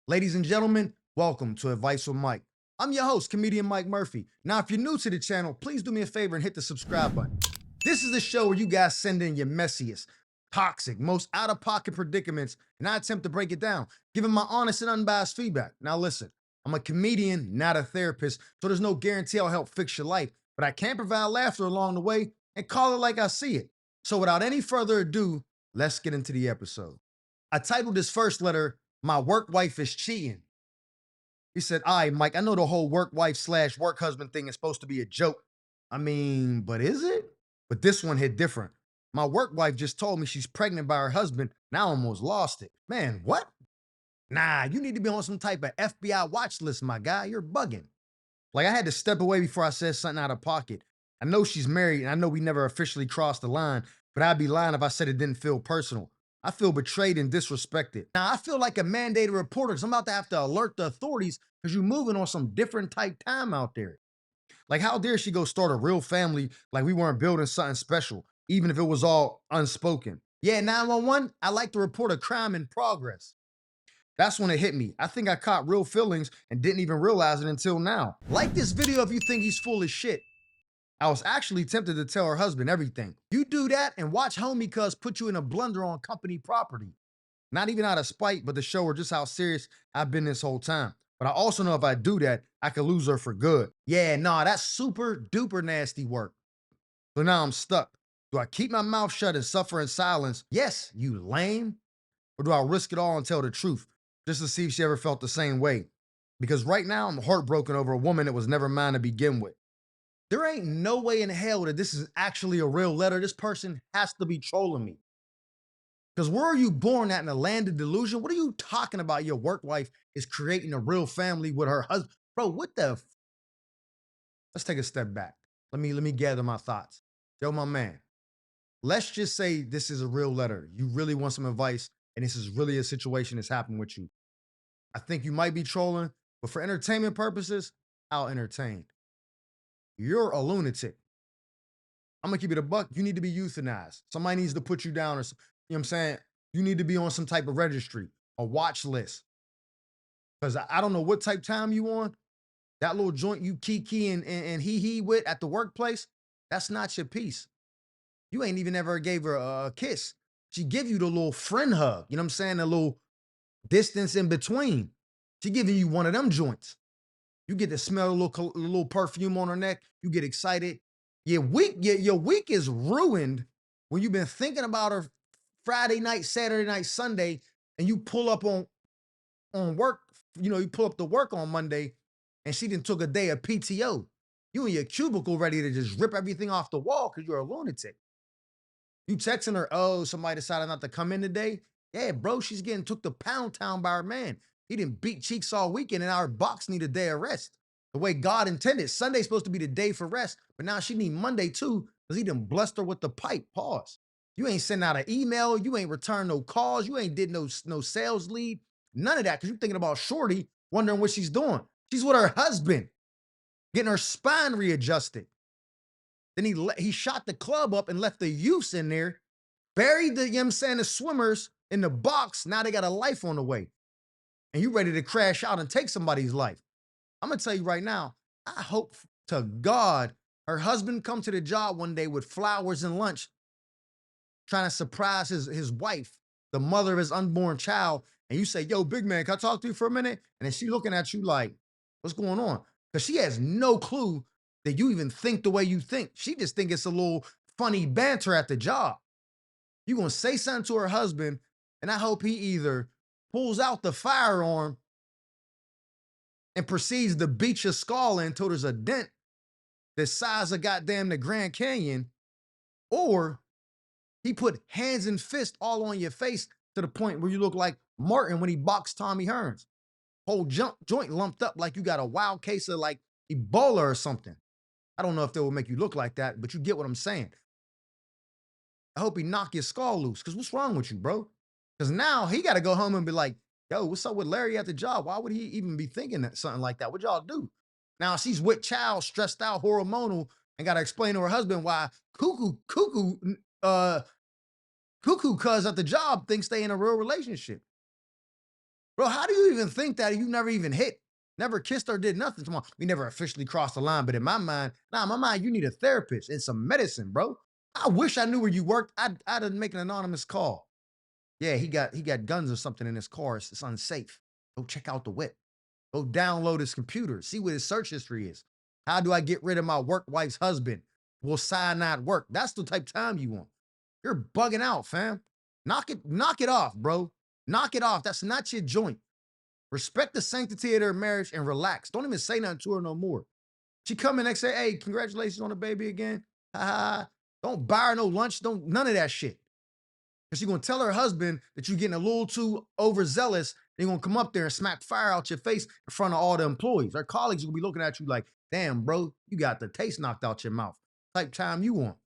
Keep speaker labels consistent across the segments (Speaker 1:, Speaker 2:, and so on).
Speaker 1: Ladies and gentlemen, welcome to Advice with Mike. I'm your host, comedian Mike Murphy. Now, if you're new to the channel, please do me a favor and hit the subscribe button. This is the show where you guys send in your messiest, toxic, most out of pocket predicaments, and I attempt to break it down, giving my honest and unbiased feedback. Now, listen, I'm a comedian, not a therapist, so there's no guarantee I'll help fix your life, but I can provide laughter along the way and call it like I see it. So, without any further ado, let's get into the episode. I titled this first letter, My Work Wife is Cheating. He said, all right, Mike, I know the whole work wife slash work husband thing is supposed to be a joke. I mean, but is it? But this one hit different. My work wife just told me she's pregnant by her husband. Now I almost lost it. Man, what? Nah, you need to be on some type of FBI watch list, my guy. You're bugging. Like I had to step away before I said something out of pocket. I know she's married and I know we never officially crossed the line, but I'd be lying if I said it didn't feel personal. I feel betrayed and disrespected. Now I feel like a mandated reporter because I'm about to have to alert the authorities because you're moving on some different type time out there. Like how dare she go start a real family like we weren't building something special, even if it was all unspoken. Yeah, 911, I like to report a crime in progress. That's when it hit me. I think I caught real feelings and didn't even realize it until now. Like this video if you think he's full of shit. I was actually tempted to tell her husband everything. You do that and watch homie cuz put you in a blunder on company property. Not even out of spite, but to show her just how serious I've been this whole time. But I also know if I do that, I could lose her for good. Yeah, nah, that's super duper nasty work. So now I'm stuck. Do I keep my mouth shut and suffer in silence? Yes, you lame. Or do I risk it all and tell the truth just to see if she ever felt the same way? Because right now I'm heartbroken over a woman that was never mine to begin with. There ain't no way in hell that this is actually a real letter. This person has to be trolling me. Because where are you born at in the land of delusion? What are you talking about? Your work wife is creating a real family with her husband. Bro, what the let's take a step back. Let me gather my thoughts. Yo, my man, let's just say this is a real letter. You really want some advice, and this is really a situation that's happened with you. I think you might be trolling, but for entertainment purposes, I'll entertain. You're a lunatic. I'm gonna keep it a buck. You need to be euthanized. Somebody needs to put you down, or you know what I'm saying? You need to be on some type of registry, a watch list. Because I don't know what type time you on. That little joint you kiki and he with at the workplace, that's not your piece. You ain't even ever gave her a kiss. She give you the little friend hug. You know what I'm saying? The little distance in between. She giving you one of them joints. You get to smell a little perfume on her neck. You get excited. Your week is ruined when you've been thinking about her Friday night, Saturday night, Sunday, and you pull up on work. You pull up to work on Monday, and she didn't took a day of PTO. You in your cubicle ready to just rip everything off the wall because you're a lunatic. You texting her, oh, somebody decided not to come in today. Yeah, bro, she's getting took to Pound Town by her man. He didn't beat cheeks all weekend, and our box need a day of rest. The way God intended. Sunday's supposed to be the day for rest, but now she need Monday too, because he done blessed her with the pipe. Pause. You ain't sent out an email, you ain't returned no calls, you ain't did no sales lead, none of that, because you're thinking about Shorty, wondering what she's doing. She's with her husband, getting her spine readjusted. Then he shot the club up and left the youths in there, buried the, you know what I'm saying, the swimmers in the box. Now they got a life on the way. And you ready to crash out and take somebody's life. I'm gonna tell you right now, I hope to God her husband come to the job one day with flowers and lunch, trying to surprise his wife, the mother of his unborn child. And you say, yo, big man, can I talk to you for a minute? And then she looking at you like, what's going on? Because she has no clue that you even think the way you think. She just think it's a little funny banter at the job. You gonna say something to her husband, and I hope he either pulls out the firearm and proceeds to beat your skull until there's a dent the size of goddamn the Grand Canyon, or he put hands and fists all on your face to the point where you look like Martin when he boxed Tommy Hearns. Whole joint lumped up like you got a wild case of like Ebola or something. I don't know if that will make you look like that, but you get what I'm saying. I hope he knock your skull loose. Cause what's wrong with you, bro? Cause now he got to go home and be like, yo, what's up with Larry at the job? Why would he even be thinking that something like that? What y'all do? Now she's with child, stressed out, hormonal, and got to explain to her husband why uh, cuckoo cuz at the job thinks they in a real relationship. Bro, how do you even think that you never even hit? Never kissed or did nothing. Come on, we never officially crossed the line. But in my mind, my mind, you need a therapist and some medicine, bro. I wish I knew where you worked. I'd make an anonymous call. Yeah, he got guns or something in his car. It's unsafe. Go check out the whip. Go download his computer. See what his search history is. How do I get rid of my work wife's husband? Will cyanide work? That's the type of time you want. You're bugging out, fam. Knock it off, bro. Knock it off. That's not your joint. Respect the sanctity of their marriage and relax. Don't even say nothing to her no more. She come in next say, hey, congratulations on the baby again. Ha ha. Ha. Don't buy her no lunch. Don't none of that shit. Because she's gonna tell her husband that you're getting a little too overzealous. They're gonna come up there and smack fire out your face in front of all the employees. Her colleagues will be looking at you like, damn, bro, you got the taste knocked out your mouth. Type time you want.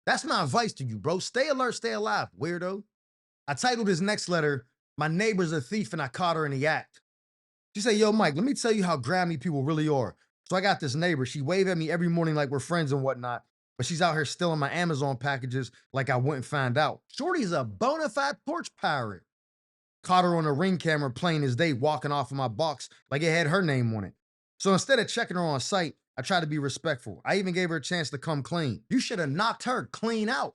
Speaker 1: That's my advice to you, bro. Stay alert, stay alive, weirdo. I titled this next letter, My Neighbor's a Thief and I Caught Her in the Act. She said, yo, Mike, let me tell you how grimy people really are. So I got this neighbor. She wave at me every morning like we're friends and whatnot, but she's out here stealing my Amazon packages like I wouldn't find out. Shorty's a bona fide porch pirate. Caught her on a Ring camera plain as day walking off of my box like it had her name on it. So instead of checking her on site, I tried to be respectful. I even gave her a chance to come clean. You should have knocked her clean out.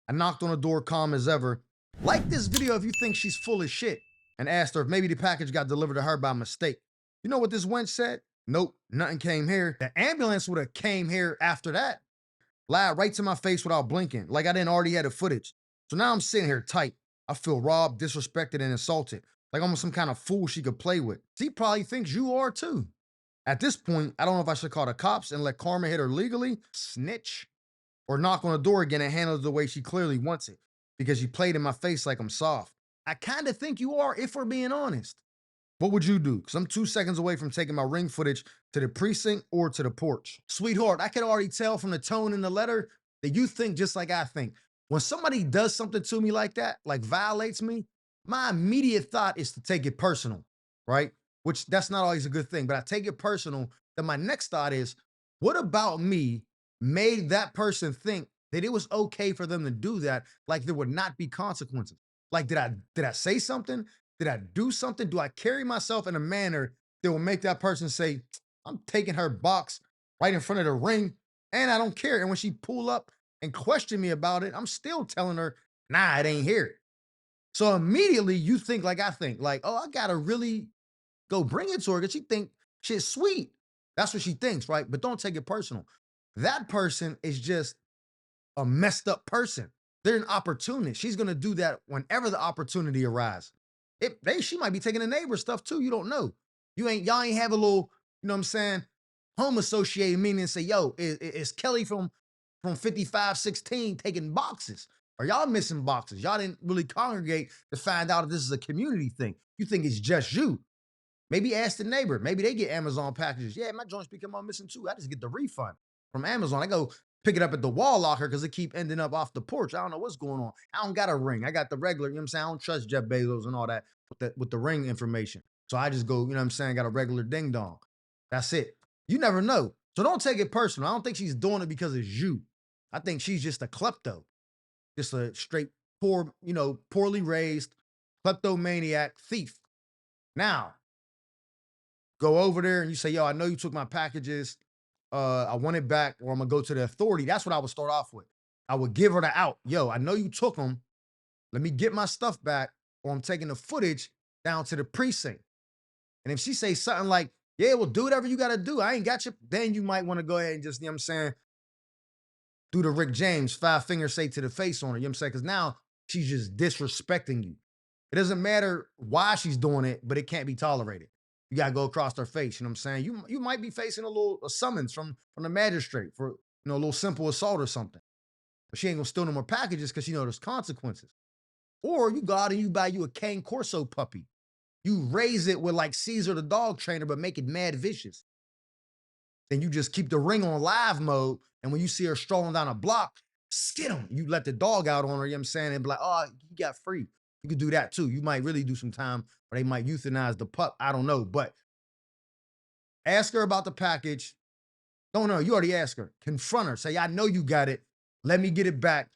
Speaker 1: I knocked on the door calm as ever. Like this video if you think she's full of shit, and asked her if maybe the package got delivered to her by mistake. You know what this wench said? Nope, nothing came here. The ambulance would have came here after that. Lied right to my face without blinking, like I didn't already have the footage. So now I'm sitting here tight. I feel robbed, disrespected, and insulted, like I'm some kind of fool she could play with. She probably thinks you are too. At this point, I don't know if I should call the cops and let karma hit her legally, snitch, or knock on the door again and handle it the way she clearly wants it, because she played in my face like I'm soft. I kind of think you are, if we're being honest. What would you do? Because I'm 2 seconds away from taking my ring footage to the precinct or to the porch. Sweetheart, I can already tell from the tone in the letter that you think just like I think. When somebody does something to me like that, like violates me, my immediate thought is to take it personal, right? Which that's not always a good thing, but I take it personal. Then my next thought is, what about me made that person think that it was okay for them to do that, like there would not be consequences? Like, did I say something? Did I do something? Do I carry myself in a manner that will make that person say, I'm taking her box right in front of the ring and I don't care. And when she pull up and question me about it, I'm still telling her, nah, it ain't here. So immediately you think like I think, like, oh, I gotta really go bring it to her because she think shit's sweet. That's what she thinks, right? But don't take it personal. That person is just a messed up person. They're an opportunist. She's gonna do that whenever the opportunity arises. She might be taking the neighbor stuff too. You don't know. Y'all ain't have a little, you know what I'm saying, home associated meaning and say, yo, is Kelly from 5516 taking boxes? Or y'all missing boxes? Y'all didn't really congregate to find out if this is a community thing. You think it's just you. Maybe ask the neighbor. Maybe they get Amazon packages. Yeah, my joints become on missing too. I just get the refund from Amazon. I go pick it up at the wall locker because it keep ending up off the porch. I don't know what's going on. I don't got a ring. I got the regular, you know what I'm saying? I don't trust Jeff Bezos and all that with the ring information. So I just go, you know what I'm saying? Got a regular ding dong. That's it. You never know. So don't take it personal. I don't think she's doing it because it's you. I think she's just a klepto, just a straight poor, poorly raised kleptomaniac thief. Now, go over there and you say, yo, I know you took my packages. I want it back, or I'm gonna go to the authority. That's what I would start off with. I would give her the out. Yo, I know you took them. Let me get my stuff back, or I'm taking the footage down to the precinct. And if she says something like, yeah, well, do whatever you gotta do. I ain't got you. Then you might want to go ahead and just, you know what I'm saying, do the Rick James 5 finger say to the face on her. You know what I'm saying? Because now she's just disrespecting you. It doesn't matter why she's doing it, but it can't be tolerated. You gotta go across her face. You know what I'm saying? You might be facing a summons from the magistrate for a little simple assault or something. But she ain't gonna steal no more packages because she know there's consequences. Or you go out and you buy you a Cane Corso puppy. You raise it with like Caesar the dog trainer, but make it mad vicious. Then you just keep the ring on live mode. And when you see her strolling down a block, skid him. You let the dog out on her, you know what I'm saying? And be like, oh, he got free. You could do that too. You might really do some time, or they might euthanize the pup. I don't know. But ask her about the package. Don't know. You already asked her. Confront her. Say, I know you got it. Let me get it back.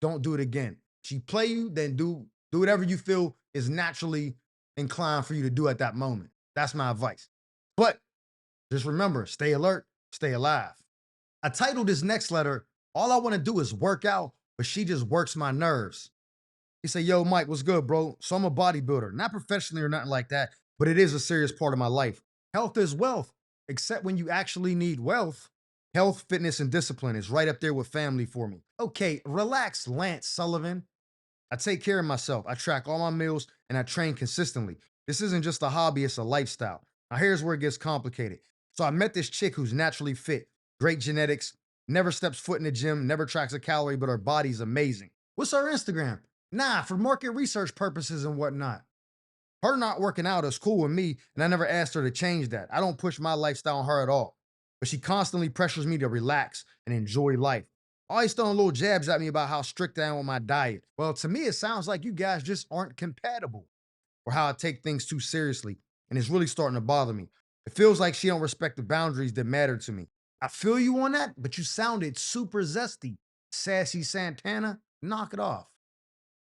Speaker 1: Don't do it again. She play you, then do whatever you feel is naturally inclined for you to do at that moment. That's my advice. But just remember, stay alert, stay alive. I titled this next letter, All I Want to Do is Work Out, but She Just Works My Nerves. He said, Yo, Mike, what's good, bro? So I'm a bodybuilder, not professionally or nothing like that, but it is a serious part of my life. Health is wealth, except when you actually need wealth. Health, fitness, and discipline is right up there with family for me. Okay, relax, Lance Sullivan. I take care of myself. I track all my meals and I train consistently. This isn't just a hobby, it's a lifestyle. Now, here's where it gets complicated. So, I met this chick who's naturally fit, great genetics, never steps foot in the gym, never tracks a calorie, but her body's amazing. What's her Instagram? Nah, for market research purposes and whatnot. Her not working out is cool with me, and I never asked her to change that. I don't push my lifestyle on her at all. But she constantly pressures me to relax and enjoy life. Always throwing little jabs at me about how strict I am with my diet. Well, to me, it sounds like you guys just aren't compatible, or how I take things too seriously, and it's really starting to bother me. It feels like she don't respect the boundaries that matter to me. I feel you on that, but you sounded super zesty. Sassy Santana, knock it off.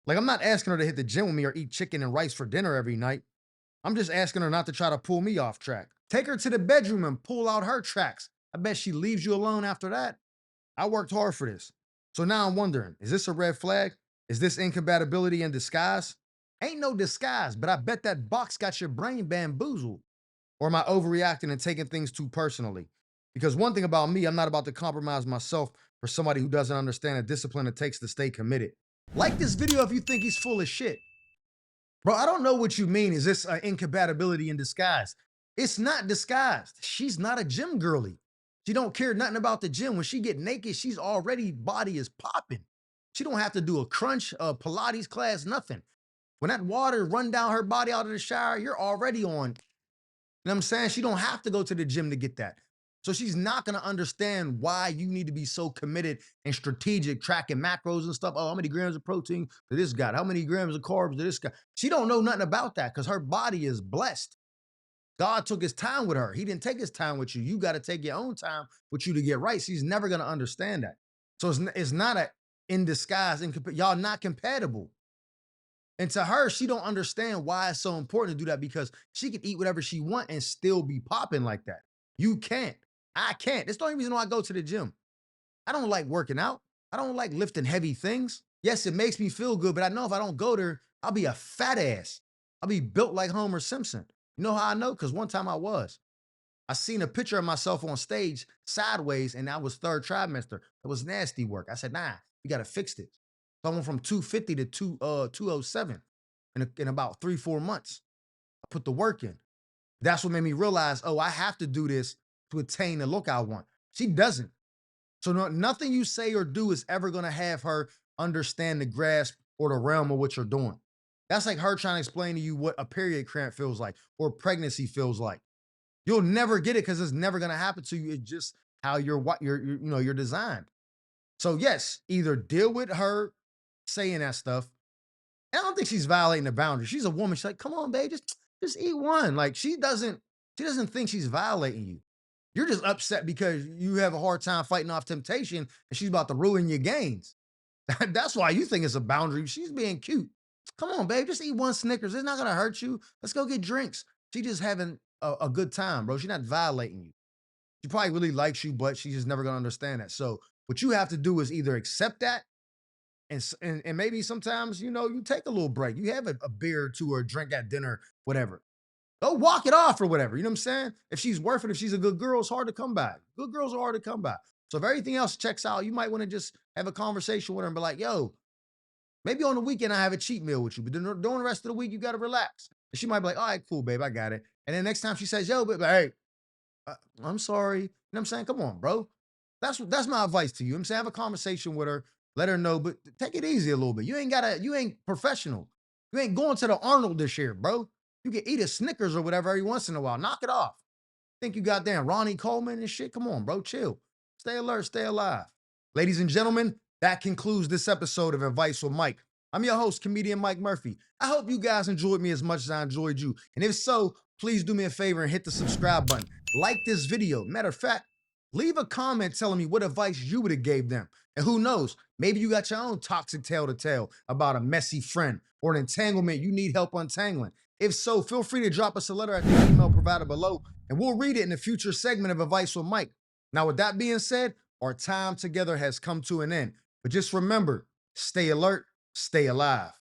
Speaker 1: Like, I'm not asking her to hit the gym with me or eat chicken and rice for dinner every night. I'm just asking her not to try to pull me off track. Take her to the bedroom and pull out her tracks. I bet she leaves you alone after that. I worked hard for this. So now I'm wondering, is this a red flag? Is this incompatibility in disguise? Ain't no disguise, but I bet that box got your brain bamboozled. Or am I overreacting and taking things too personally? Because one thing about me, I'm not about to compromise myself for somebody who doesn't understand the discipline it takes to stay committed. Like this video if you think he's full of shit. Bro, I don't know what you mean. Is this incompatibility in disguise? It's not disguised. She's not a gym girly. She don't care nothing about the gym. When she get naked, she's already body is popping. She don't have to do a crunch, a Pilates class, nothing. When that water run down her body out of the shower, you're already on. You know what I'm saying? She don't have to go to the gym to get that. So she's not gonna understand why you need to be so committed and strategic, tracking macros and stuff. Oh, how many grams of protein did this guy? How many grams of carbs did this guy? She don't know nothing about that because her body is blessed. God took his time with her. He didn't take his time with you. You got to take your own time with you to get right. She's never gonna understand that. So it's not a in disguise. Y'all not compatible. And to her, she don't understand why it's so important to do that because she can eat whatever she want and still be popping like that. You can't. I can't. That's the only reason why I go to the gym. I don't like working out. I don't like lifting heavy things. Yes, it makes me feel good, but I know if I don't go there, I'll be a fat ass. I'll be built like Homer Simpson. You know how I know? Because one time I was. I seen a picture of myself on stage sideways, and that was third trimester. It was nasty work. I said, nah, we got to fix this. So I went from 250 to 207 in about 3-4 months. I put the work in. That's what made me realize, oh, I have to do this to attain the look I want. She doesn't. So nothing you say or do is ever going to have her understand the grasp or the realm of what you're doing. That's like her trying to explain to you what a period cramp feels like or pregnancy feels like. You'll never get it because it's never going to happen to you. It's just how you're designed. So yes, either deal with her saying that stuff. I don't think she's violating the boundary. She's a woman. She's like, come on, babe, just eat one. Like she doesn't think she's violating you. You're just upset because you have a hard time fighting off temptation and she's about to ruin your gains. That's why you think it's a boundary. She's being cute. Come on, babe, just eat one Snickers. It's not gonna hurt you. Let's go get drinks. She just having a good time, bro. She's not violating you. She probably really likes you, but she's just never gonna understand that. So what you have to do is either accept that and maybe sometimes, you take a little break. You have a beer or two or a drink at dinner, whatever. Go walk it off or whatever. You know what I'm saying? If she's worth it, if she's a good girl, it's hard to come by. Good girls are hard to come by. So if everything else checks out, you might want to just have a conversation with her and be like, yo, maybe on the weekend I have a cheat meal with you, but then during the rest of the week, you got to relax. And she might be like, all right, cool, babe, I got it. And then next time she says, yo, but hey, I'm sorry. You know what I'm saying? Come on, bro. That's my advice to you. I'm saying have a conversation with her, let her know, but take it easy a little bit. You ain't professional. You ain't going to the Arnold this year, bro. You can eat a Snickers or whatever every once in a while. Knock it off. Think you got damn Ronnie Coleman and shit? Come on, bro. Chill. Stay alert. Stay alive. Ladies and gentlemen, that concludes this episode of Advice with Mike. I'm your host, comedian Mike Murphy. I hope you guys enjoyed me as much as I enjoyed you. And if so, please do me a favor and hit the subscribe button. Like this video. Matter of fact, leave a comment telling me what advice you would have gave them. And who knows, maybe you got your own toxic tale to tell about a messy friend or an entanglement you need help untangling. If so, feel free to drop us a letter at the email provided below, and we'll read it in a future segment of Advice with Mike. Now, with that being said, our time together has come to an end. But just remember, stay alert, stay alive.